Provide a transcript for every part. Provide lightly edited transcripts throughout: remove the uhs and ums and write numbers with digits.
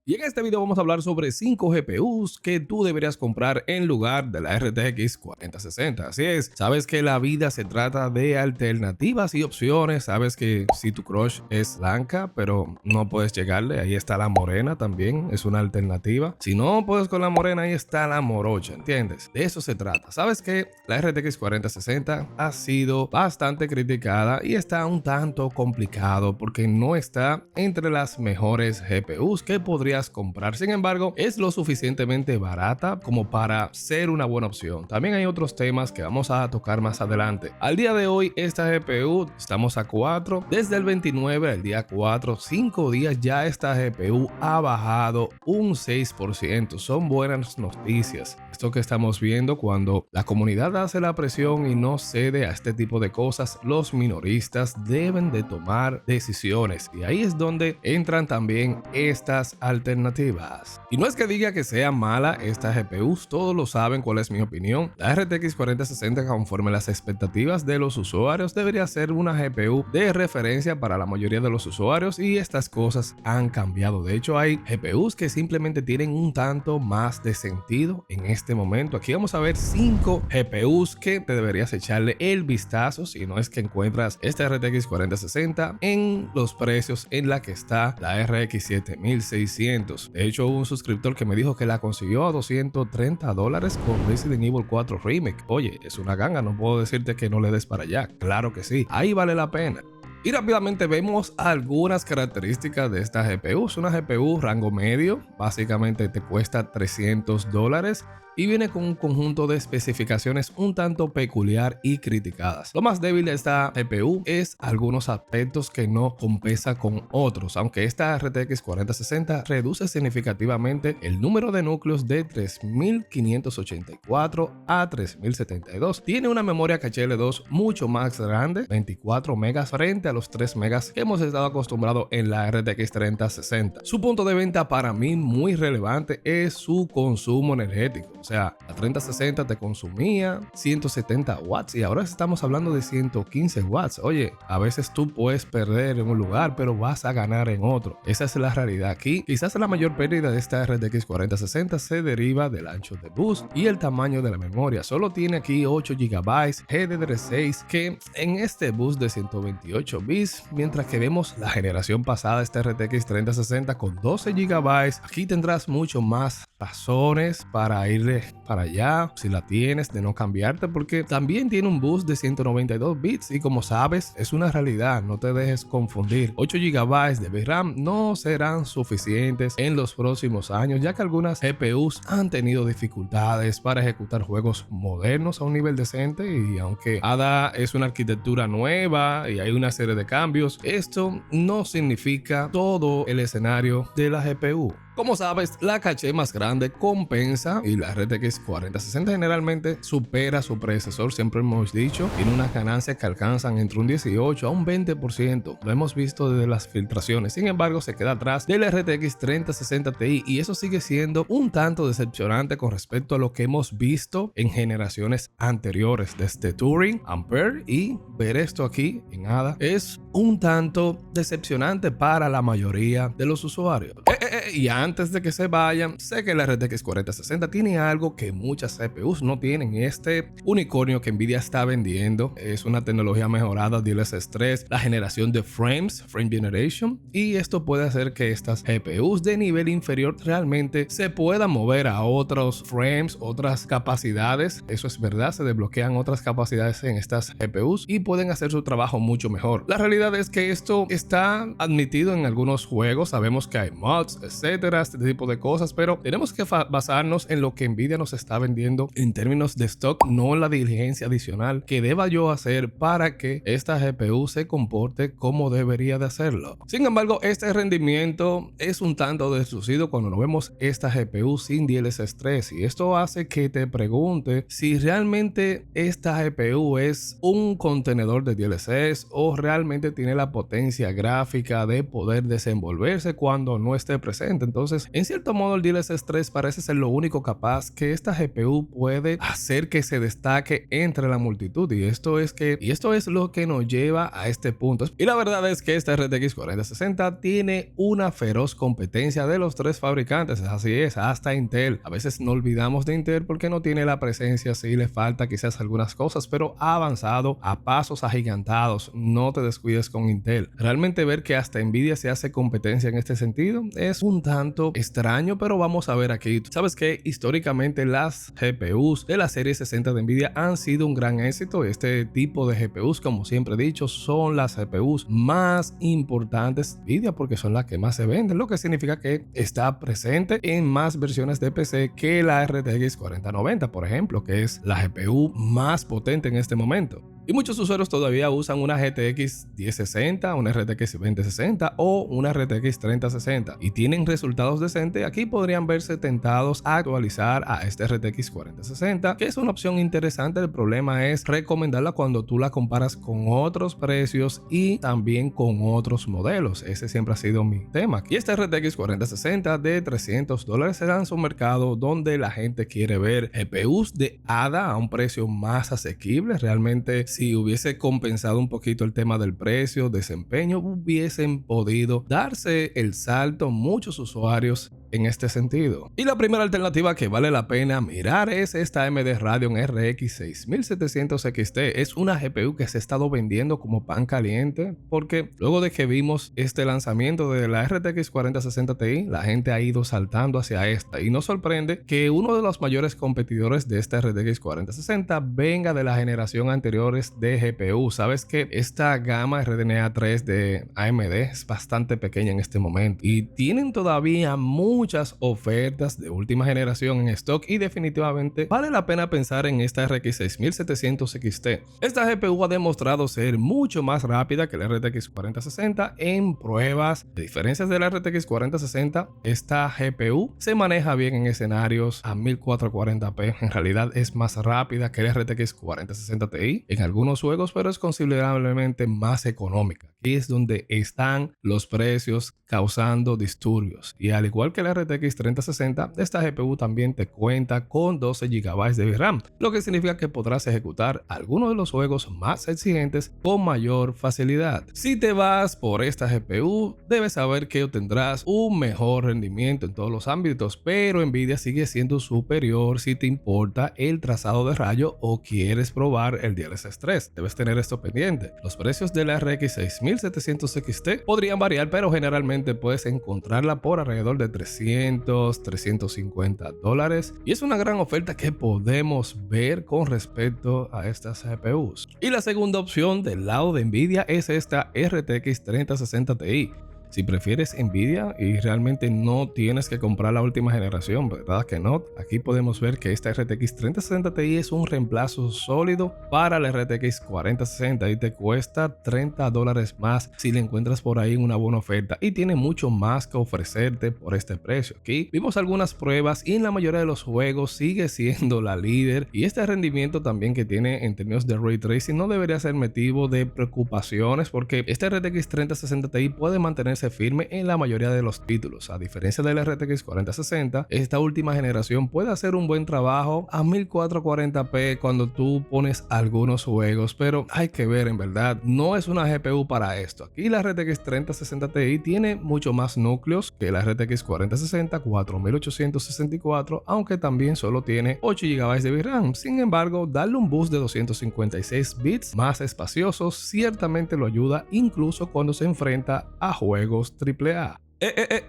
Y en este video vamos a hablar sobre 5 GPUs que tú deberías comprar en lugar de la RTX 4060. Así es, sabes que la vida se trata de alternativas y opciones. Sabes que si tu crush es blanca, pero no puedes llegarle, ahí está la morena también, es una alternativa. Si no puedes con la morena, ahí está la morocha, ¿entiendes? De eso se trata. Sabes que la RTX 4060 ha sido bastante criticada y está un tanto complicado porque no está entre las mejores GPUs que podrías comprar. Sin embargo, es lo suficientemente barata como para ser una buena opción. También hay otros temas que vamos a tocar más adelante. Al día de hoy, esta GPU, estamos a 4, desde el 29 al día 4, 5 días ya esta GPU ha bajado un 6%. Son buenas noticias. Esto que estamos viendo cuando la comunidad hace la presión y no cede a este tipo de cosas, los minoristas deben de tomar decisiones y ahí es donde entran también estas alternativas. Y no es que diga que sea mala esta GPU, todos lo saben cuál es mi opinión. La RTX 4060, conforme las expectativas de los usuarios, debería ser una GPU de referencia para la mayoría de los usuarios y estas cosas han cambiado. De hecho, hay GPUs que simplemente tienen un tanto más de sentido en este momento. Aquí vamos a ver 5 GPUs que te deberías echarle el vistazo si no es que encuentras esta RTX 4060 en los precios en la que está la RX 7600. De hecho, hubo un suscriptor que me dijo que la consiguió a $230 con Resident Evil 4 Remake. Oye, es una ganga, no puedo decirte que no le des para allá. Claro que sí, ahí vale la pena. Y rápidamente vemos algunas características de esta GPU. Es una GPU rango medio, básicamente te cuesta $300 y viene con un conjunto de especificaciones un tanto peculiar y criticadas. Lo más débil de esta GPU es algunos aspectos que no compensa con otros, aunque esta RTX 4060 reduce significativamente el número de núcleos de 3584 a 3072. Tiene una memoria caché L2 mucho más grande, 24 megas frente a los 3 megas que hemos estado acostumbrados en la RTX 3060. Su punto de venta para mí muy relevante es su consumo energético. O sea, la 3060 te consumía 170 watts y ahora estamos hablando de 115 watts. Oye, a veces tú puedes perder en un lugar, pero vas a ganar en otro. Esa es la realidad aquí. Quizás la mayor pérdida de esta RTX 4060 se deriva del ancho de bus y el tamaño de la memoria. Solo tiene aquí 8 GB GDDR6 que en este bus de 128 bits, mientras que vemos la generación pasada, esta RTX 3060 con 12 GB. Aquí tendrás mucho más razones para irle para allá, si la tienes, de no cambiarte, porque también tiene un bus de 192 bits y como sabes, es una realidad, no te dejes confundir. 8 GB de VRAM no serán suficientes en los próximos años, ya que algunas GPUs han tenido dificultades para ejecutar juegos modernos a un nivel decente y aunque Ada es una arquitectura nueva y hay una serie de cambios, esto no significa todo el escenario de la GPU. Como sabes, la caché más grande compensa y la RTX 4060 generalmente supera su predecesor, siempre hemos dicho, tiene unas ganancias que alcanzan entre un 18 a un 20%, lo hemos visto desde las filtraciones. Sin embargo, se queda atrás del RTX 3060 Ti y eso sigue siendo un tanto decepcionante con respecto a lo que hemos visto en generaciones anteriores desde Turing, Ampere, y ver esto aquí en Ada es un tanto decepcionante para la mayoría de los usuarios. Y antes de que se vayan, sé que la RTX 4060 tiene algo que muchas CPUs no tienen. Este unicornio que Nvidia está vendiendo es una tecnología mejorada DLSS 3, la generación de frames, frame generation, y esto puede hacer que estas GPUs de nivel inferior realmente se puedan mover a otros frames, otras capacidades. Eso es verdad, se desbloquean otras capacidades en estas GPUs y pueden hacer su trabajo mucho mejor. La realidad es que esto está admitido en algunos juegos, sabemos que hay mods, etcétera, este tipo de cosas, pero tenemos que basarnos en lo que Nvidia nos está vendiendo en términos de stock, no en la diligencia adicional que deba yo hacer para que esta GPU se comporte como debería de hacerlo. Sin embargo, este rendimiento es un tanto deslucido cuando no vemos esta GPU sin DLSS 3 y esto hace que te pregunte si realmente esta GPU es un contenedor de DLSS o realmente tiene la potencia gráfica de poder desenvolverse cuando no esté presente. Entonces Entonces, en cierto modo, el DLSS 3 parece ser lo único capaz que esta GPU puede hacer que se destaque entre la multitud, y esto es lo que nos lleva a este punto. Y la verdad es que esta RTX 4060 tiene una feroz competencia de los tres fabricantes, así es, hasta Intel. A veces no olvidamos de Intel porque no tiene la presencia, sí le falta quizás algunas cosas, pero ha avanzado a pasos agigantados. No te descuides con Intel. Realmente ver que hasta Nvidia se hace competencia en este sentido es un tanto extraño, pero vamos a ver aquí. Tú sabes que históricamente las GPUs de la serie 60 de Nvidia han sido un gran éxito. Este tipo de GPUs, como siempre he dicho, son las GPUs más importantes de Nvidia porque son las que más se venden, lo que significa que está presente en más versiones de PC que la RTX 4090, por ejemplo, que es la GPU más potente en este momento. Y muchos usuarios todavía usan una GTX 1060, una RTX 2060 o una RTX 3060 y tienen resultados decentes. Aquí podrían verse tentados a actualizar a este RTX 4060, que es una opción interesante. El problema es recomendarla cuando tú la comparas con otros precios y también con otros modelos. Ese siempre ha sido mi tema. Y este RTX 4060 de $300 se lanza a un mercado donde la gente quiere ver GPUs de ADA a un precio más asequible. Realmente, si hubiese compensado un poquito el tema del precio, desempeño, hubiesen podido darse el salto muchos usuarios en este sentido. Y la primera alternativa que vale la pena mirar es esta AMD Radeon RX 6700 XT. Es una GPU que se ha estado vendiendo como pan caliente porque luego de que vimos este lanzamiento de la RTX 4060 Ti, la gente ha ido saltando hacia esta, y no sorprende que uno de los mayores competidores de esta RTX 4060 venga de la generación anteriores de GPU. Sabes que esta gama RDNA 3 de AMD es bastante pequeña en este momento y tienen todavía muchas ofertas de última generación en stock, y definitivamente vale la pena pensar en esta RX 6700 XT. Esta GPU ha demostrado ser mucho más rápida que la RTX 4060 en pruebas. A diferencia de la RTX 4060, esta GPU se maneja bien en escenarios a 1440p. En realidad es más rápida que la RTX 4060 Ti en algunos juegos, pero es considerablemente más económica. Aquí es donde están los precios causando disturbios, y al igual que la RTX 3060, esta GPU también te cuenta con 12 GB de VRAM, lo que significa que podrás ejecutar algunos de los juegos más exigentes con mayor facilidad. Si te vas por esta GPU, debes saber que obtendrás un mejor rendimiento en todos los ámbitos, pero Nvidia sigue siendo superior si te importa el trazado de rayo o quieres probar el DLSS 3. Debes tener esto pendiente. Los precios de la RX 6700 XT podrían variar, pero generalmente puedes encontrarla por alrededor de $300-350, y es una gran oferta que podemos ver con respecto a estas GPUs. Y la segunda opción del lado de Nvidia es esta RTX 3060 Ti. Si prefieres Nvidia y realmente no tienes que comprar la última generación, ¿verdad que no? Aquí podemos ver que esta RTX 3060 Ti es un reemplazo sólido para la RTX 4060 y te cuesta $30 más si la encuentras por ahí en una buena oferta, y tiene mucho más que ofrecerte por este precio. Aquí vimos algunas pruebas y en la mayoría de los juegos sigue siendo la líder, y este rendimiento también que tiene en términos de Ray Tracing no debería ser motivo de preocupaciones, porque esta RTX 3060 Ti puede mantenerse firme en la mayoría de los títulos. A diferencia de la RTX 4060, esta última generación puede hacer un buen trabajo a 1440p cuando tú pones algunos juegos, pero hay que ver, en verdad no es una GPU para esto. Aquí la RTX 3060 Ti tiene mucho más núcleos que la RTX 4060, 4864, aunque también solo tiene 8 GB de VRAM. Sin embargo, darle un boost de 256 bits más espaciosos ciertamente lo ayuda, incluso cuando se enfrenta a juegos AAA.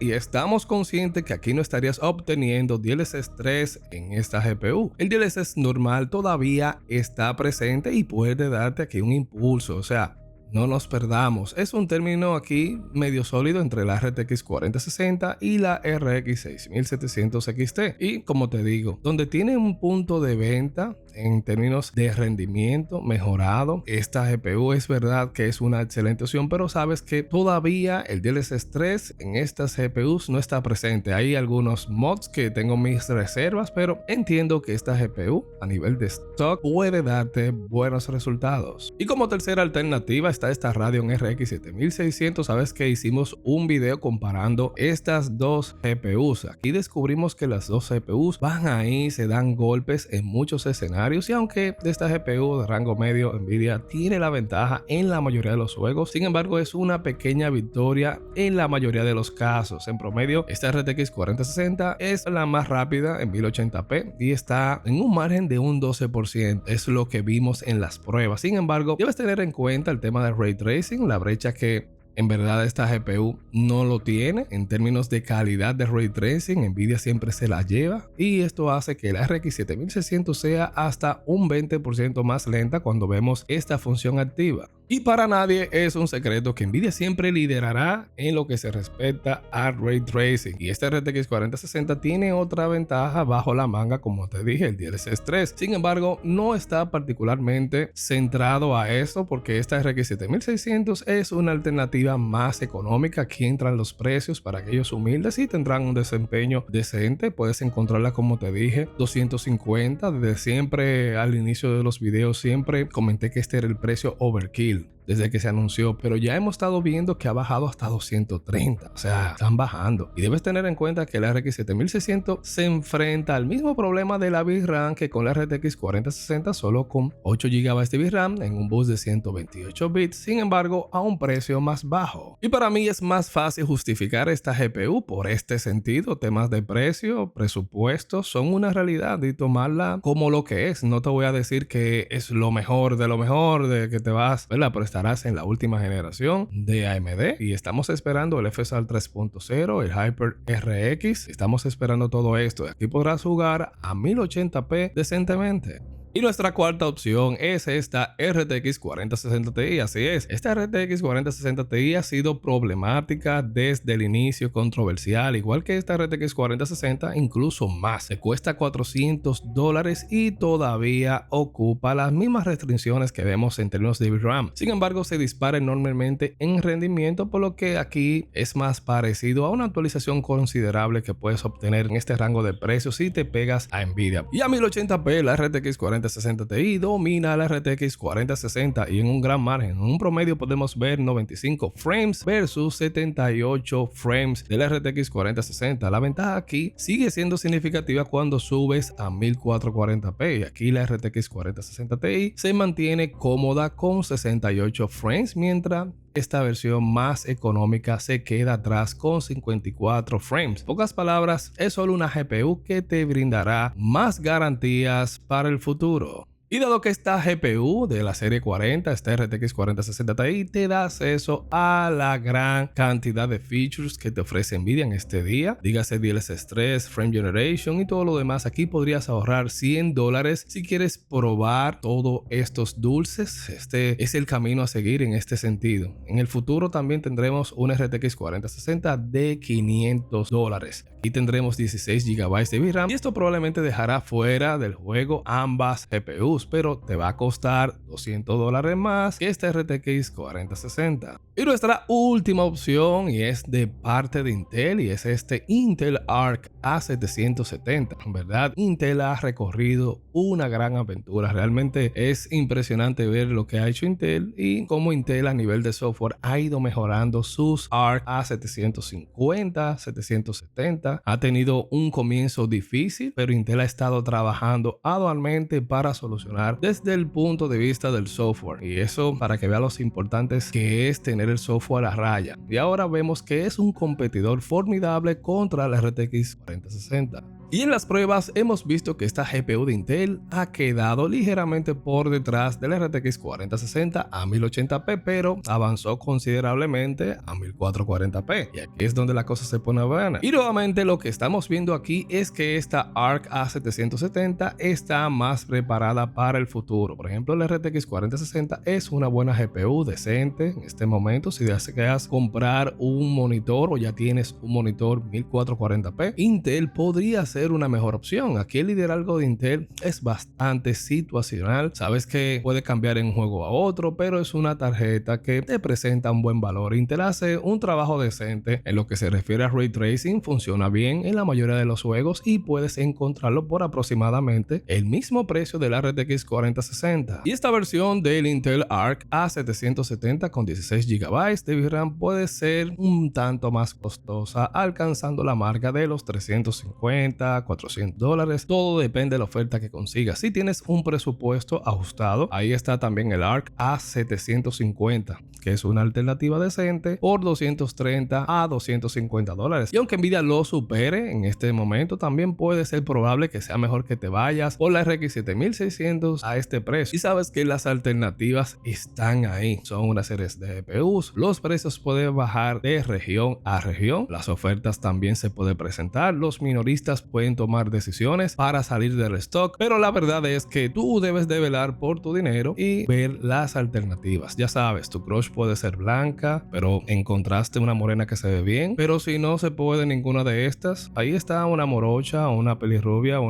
Y estamos conscientes que aquí no estarías obteniendo DLSS 3 en esta GPU. El DLSS normal todavía está presente y puede darte aquí un impulso, o sea, no nos perdamos. Es un término aquí medio sólido entre la RTX 4060 y la RX 6700 XT. Y como te digo, donde tiene un punto de venta en términos de rendimiento mejorado, esta GPU es verdad que es una excelente opción, pero sabes que todavía el DLSS 3 en estas GPUs no está presente. Hay algunos mods que tengo mis reservas, pero entiendo que esta GPU a nivel de stock puede darte buenos resultados. Y como tercera alternativa está esta Radeon RX 7600. Sabes que hicimos un video comparando estas dos GPUs. Aquí descubrimos que las dos GPUs van ahí, se dan golpes en muchos escenarios, y aunque de esta GPU de rango medio Nvidia tiene la ventaja en la mayoría de los juegos, sin embargo es una pequeña victoria en la mayoría de los casos. En promedio, esta RTX 4060 es la más rápida en 1080p y está en un margen de un 12%. Es lo que vimos en las pruebas. Sin embargo, debes tener en cuenta el tema del Ray Tracing, la brecha que en verdad esta GPU no lo tiene en términos de calidad de Ray Tracing. Nvidia siempre se la lleva, y esto hace que la RX 7600 sea hasta un 20% más lenta cuando vemos esta función activa. Y para nadie es un secreto que Nvidia siempre liderará en lo que se respecta a Ray Tracing, y este RTX 4060 tiene otra ventaja bajo la manga, como te dije, el DLSS 3. Sin embargo, no está particularmente centrado a eso, porque esta RX 7600 es una alternativa más económica. Aquí entran los precios para aquellos humildes y tendrán un desempeño decente. Puedes encontrarla, como te dije, 250. Desde siempre, al inicio de los videos, siempre comenté que este era el precio overkill desde que se anunció, pero ya hemos estado viendo que ha bajado hasta 230, o sea, están bajando. Y debes tener en cuenta que la RX 7600 se enfrenta al mismo problema de la VRAM que con la RTX 4060, solo con 8 GB de VRAM en un bus de 128 bits, sin embargo a un precio más bajo. Y para mí es más fácil justificar esta GPU por este sentido. Temas de precio, presupuesto son una realidad y tomarla como lo que es. No te voy a decir que es lo mejor, de que te vas, ¿verdad? Pero estarás en la última generación de AMD, y estamos esperando el FSR 3.0, el Hyper RX. Estamos esperando todo esto. Aquí podrás jugar a 1080p decentemente. Y nuestra cuarta opción es esta RTX 4060 Ti. Así es, esta RTX 4060 Ti ha sido problemática desde el inicio, controversial, igual que esta RTX 4060, incluso más. Se cuesta $400 y todavía ocupa las mismas restricciones que vemos en términos de VRAM. Sin embargo, se dispara enormemente en rendimiento, por lo que aquí es más parecido a una actualización considerable que puedes obtener en este rango de precios si te pegas a Nvidia. Y a 1080p, la RTX 4060 Ti domina la RTX 4060 y en un gran margen. En un promedio podemos ver 95 frames versus 78 frames de la RTX 4060. La ventaja aquí sigue siendo significativa cuando subes a 1440p, y aquí la RTX 4060 Ti se mantiene cómoda con 68 frames, mientras esta versión más económica se queda atrás con 54 frames. Pocas palabras, es solo una GPU que te brindará más garantías para el futuro. Y dado que esta GPU de la serie 40, esta RTX 4060 Ti, te da acceso a la gran cantidad de features que te ofrece Nvidia en este día, dígase DLSS 3, Frame Generation y todo lo demás, aquí podrías ahorrar $100 si quieres probar todos estos dulces. Este es el camino a seguir en este sentido. En el futuro también tendremos una RTX 4060 de $500. Aquí tendremos 16 GB de VRAM, y esto probablemente dejará fuera del juego ambas GPUs, pero te va a costar $200 más que esta RTX 4060. Y nuestra última opción, y es de parte de Intel, y es este Intel Arc A770. En verdad, Intel ha recorrido una gran aventura. Realmente es impresionante ver lo que ha hecho Intel y cómo Intel a nivel de software ha ido mejorando sus Arc A750, 770. Ha tenido un comienzo difícil, pero Intel ha estado trabajando arduamente para solucionar desde el punto de vista del software, y eso para que vean los importantes que es tener el software a raya. Y ahora vemos que es un competidor formidable contra la RTX 4060. Y en las pruebas hemos visto que esta GPU de Intel ha quedado ligeramente por detrás de la RTX 4060 a 1080p, pero avanzó considerablemente a 1440p. Y aquí es donde la cosa se pone buena. Y nuevamente lo que estamos viendo aquí es que esta Arc A770 está más preparada para el futuro. Por ejemplo, la RTX 4060 es una buena GPU decente en este momento. Si deseas comprar un monitor o ya tienes un monitor 1440p, Intel podría ser ser una mejor opción. Aquí el liderazgo de Intel es bastante situacional. Sabes que puede cambiar en un juego a otro, pero es una tarjeta que te presenta un buen valor. Intel hace un trabajo decente en lo que se refiere a Ray Tracing, funciona bien en la mayoría de los juegos y puedes encontrarlo por aproximadamente el mismo precio de la RTX 4060. Y esta versión del Intel Arc A770 con 16 GB de VRAM puede ser un tanto más costosa, alcanzando la marca de los $350, $400. Todo depende de la oferta que consigas. Si tienes un presupuesto ajustado, ahí está también el Arc A750, que es una alternativa decente por $230 a $250. Y aunque Nvidia lo supere en este momento, también puede ser probable que sea mejor que te vayas por la RX 7600 a este precio. Y sabes que las alternativas están ahí. Son una serie de GPUs. Los precios pueden bajar de región a región. Las ofertas también se pueden presentar. Los minoristas pueden tomar decisiones para salir del stock. Pero la verdad es que tú debes de velar por tu dinero y ver las alternativas. Ya sabes, tu crush puede ser blanca, pero encontraste una morena que se ve bien. Pero si no se puede ninguna de estas, ahí está una morocha, una pelirrubia,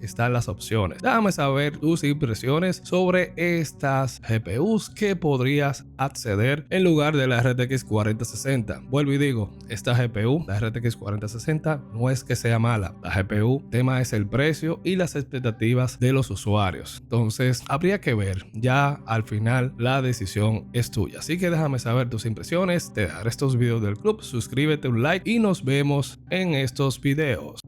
están las opciones. Déjame saber tus impresiones sobre estas GPUs que podrías acceder en lugar de la RTX 4060. Vuelvo y digo, esta GPU, la RTX 4060, no es que sea mala. La GPU, tema es el precio y las expectativas de los usuarios. Entonces, habría que ver. Ya al final, la decisión es tuya. Así que déjame saber tus impresiones. Te dejaré estos videos del club. Suscríbete, un like y nos vemos en estos videos.